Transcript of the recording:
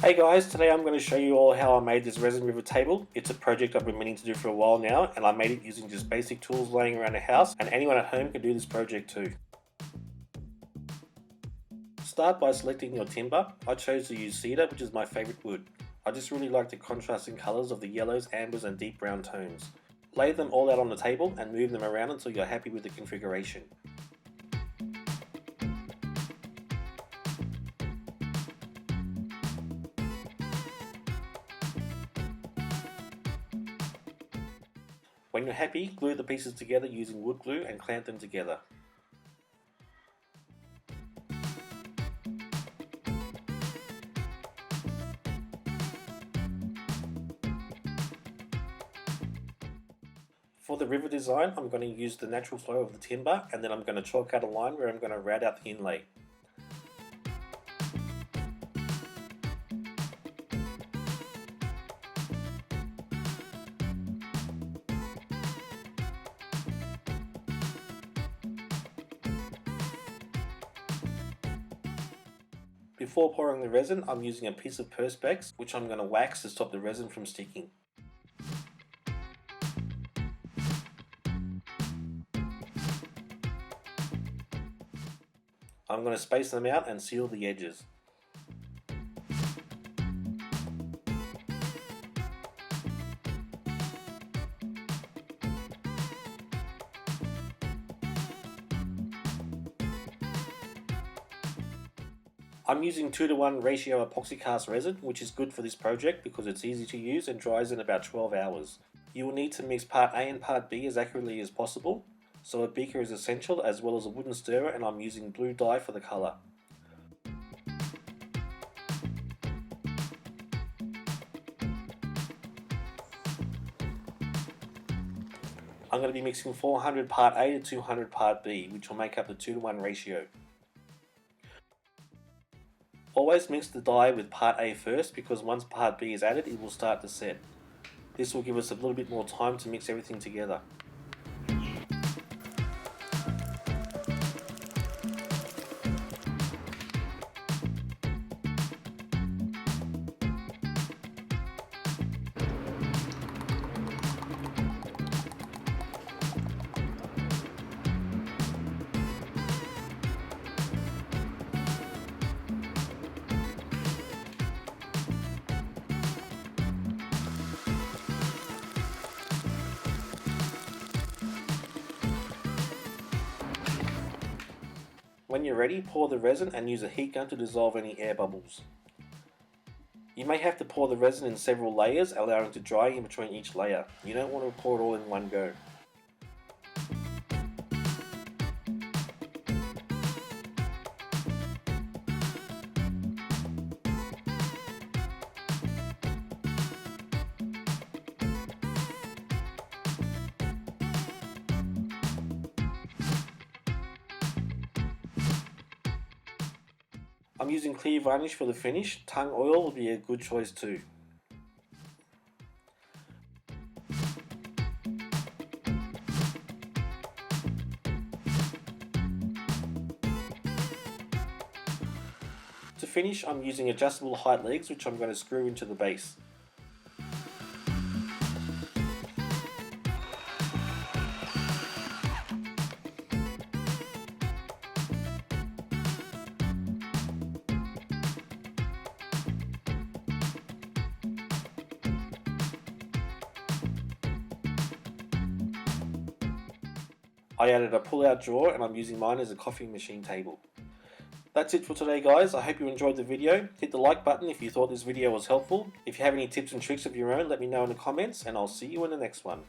Hey guys, today I'm going to show you all how I made this resin river table. It's a project I've been meaning to do for a while now, and I made it using just basic tools laying around the house, and anyone at home can do this project too. Start by selecting your timber. I chose to use cedar, which is my favourite wood. I just really like the contrasting colours of the yellows, ambers and deep brown tones. Lay them all out on the table and move them around until you're happy with the configuration. When you're happy, glue the pieces together using wood glue and clamp them together. For the river design, I'm going to use the natural flow of the timber, and then I'm going to chalk out a line where I'm going to route out the inlay. Before pouring the resin, I'm using a piece of perspex, which I'm going to wax to stop the resin from sticking. I'm going to space them out and seal the edges. I'm using 2:1 ratio epoxy cast resin, which is good for this project because it's easy to use and dries in about 12 hours. You will need to mix part A and part B as accurately as possible, so a beaker is essential as well as a wooden stirrer, and I'm using blue dye for the colour. I'm going to be mixing 400 part A to 200 part B, which will make up the 2:1 ratio. Always mix the dye with part A first, because once part B is added it will start to set. This will give us a little bit more time to mix everything together. When you're ready, pour the resin and use a heat gun to dissolve any air bubbles. You may have to pour the resin in several layers, allowing it to dry in between each layer. You don't want to pour it all in one go. I'm using clear varnish for the finish. Tung oil will be a good choice too. To finish, I'm using adjustable height legs, which I'm going to screw into the base. I added a pull-out drawer, and I'm using mine as a coffee machine table. That's it for today guys. I hope you enjoyed the video. Hit the like button if you thought this video was helpful. If you have any tips and tricks of your own, let me know in the comments, and I'll see you in the next one.